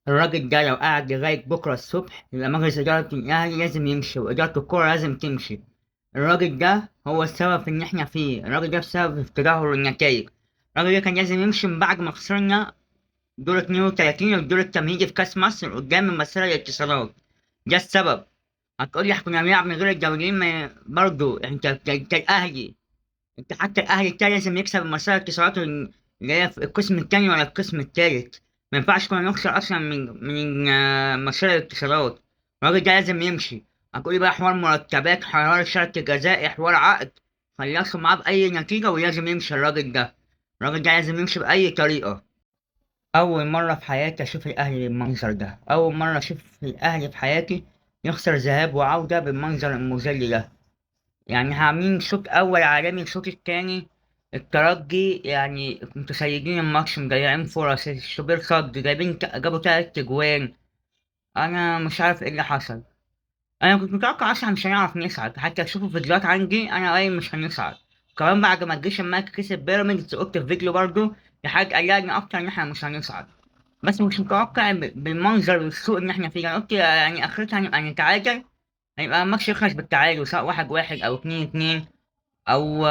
الراجل ده لو قعد لغاية بكرة الصبح يبقى مجلس إدارة الأهلي لازم يمشي وإدارة الكورة لازم تمشي. الراجل ده هو السبب في إن إحنا فيه، الراجل ده السبب في تدهور النتائج. الراجل ده كان لازم يمشي من بعد ما خسرنا دور 32 الدور التمهيدي في كأس مصر قدام ممثلة الاتصالات. ده السبب. هتقولي إحنا كنا بنلعب من غير الدوليين، ما برضه أنت الأهلي. أنت حتى الأهلي التاني لازم يكسب ممثلة الاتصالات اللي هي في القسم التاني ولا القسم التالت. ما ينفعش كنا نخسر أصلا من ممثلة الاتصالات. الراجل ده لازم يمشي. هتقولي بقى حوار مرتبات، حوار شرط جزائي، حوار عقد. خلصوا معاه بأي نتيجة ولازم يمشي الراجل ده. الراجل ده لازم يمشي بأي طريقة. أول مرة في حياتي أشوف الأهلي بالمنظر ده، أول مرة أشوف الأهلي في حياتي يخسر ذهاب وعودة بالمنظر المذل ده. يعني عاملين شوط أول عالمي، الشوط التاني الترجي يعني كنتوا سيدين الماتش، مضيعين فرص، الشوبير صد، جابوا تلات أجوان. أنا مش عارف إيه اللي حصل. أنا كنت متوقع أصلا مش هنعرف نصعد، حتى تشوفوا فيديوهات عندي أنا قايل مش هنصعد. كمان بعد ما الجيش الملكي كسب بيراميدز قلت في فيديو برضه لحاجة قلقني أكتر إن إحنا مش هنصعد. بس مش متوقع بالمنظر والسوء اللي إحنا فيه. أنا قلت يعني آخرتها هنبقى نتعادل، هيبقى الماتش يخلص بالتعادل سواء 1-1 أو 2-2، أو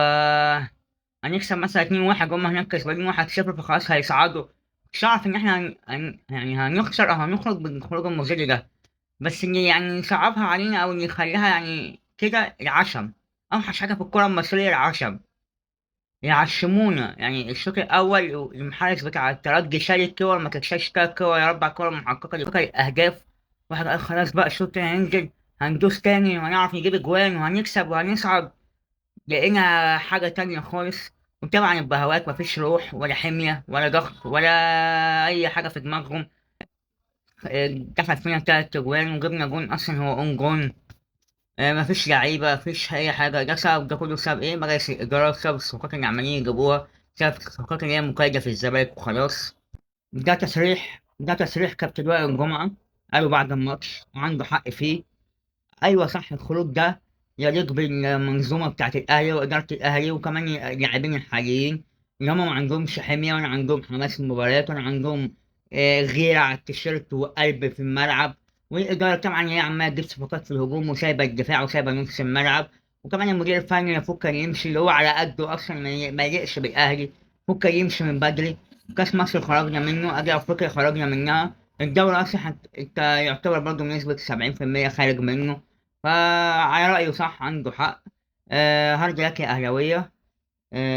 هنكسب مثلا 2-1 هما هناك كسبانين 1-0 فخلاص هيصعدوا. مش هعرف إن إحنا يعني هنخسر أو هنخرج بالخروج المزعج ده. بس اللي يعني يصعبها علينا او اللي يخليها يعني كده العشم. اوحش حاجه في الكره المصريه العشم. يعشمونا يعني الشوط الاول المحارس بتاع الترجي شال الكور، ما تكشاش تلات كور يا اربع كور محققه الاهداف. واحد قال خلاص بقى الشوط التاني هننزل، هندوس تاني وهنعرف نجيب اجوان وهنكسب وهنصعد. لقينا حاجه تانية خالص. وطبعا البهوات مفيش روح ولا حميه ولا ضغط ولا اي حاجه في دماغهم. دخل فينا تلات اجوان وجبنا جون اصلا هو اون جون. مفيش لعيبة، مفيش أي حاجة. ده سبب، ده كله سبب إيه؟ مجلس الإدارة، بسبب الصفقات اللي عمالين يجيبوها، بسبب الصفقات اللي هي مقيدة في الزمالك وخلاص. ده تصريح كابتن وائل الجمعة قالوا بعد الماتش وعنده حق فيه. أيوة صح، الخروج ده يليق بالمنظومة بتاعت الأهلي وإدارة الأهلي وكمان اللاعبين الحاليين، اللي هما ما عندهمش حمية ولا عندهم حماس المباريات ولا عندهم غيرة على التيشيرت وقلب في الملعب. والإدارة طبعا هي عمالة تجيب صفقات في الهجوم وسايبة الدفاع وسايبة نص الملعب. وكمان المدير الفني المفروض كان يمشي، اللي هو على قده أصلا ما يليقش بالأهلي. المفروض كان يمشي من بدري. كأس مصر خرجنا منه، أدي أفريقيا خرجنا منها. الدوري أصلا أنت يعتبر برضه بنسبة 70% خارج منه. فعلى رأيه صح، عنده حق. هارد لك يا أهلاوية.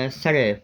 سلام.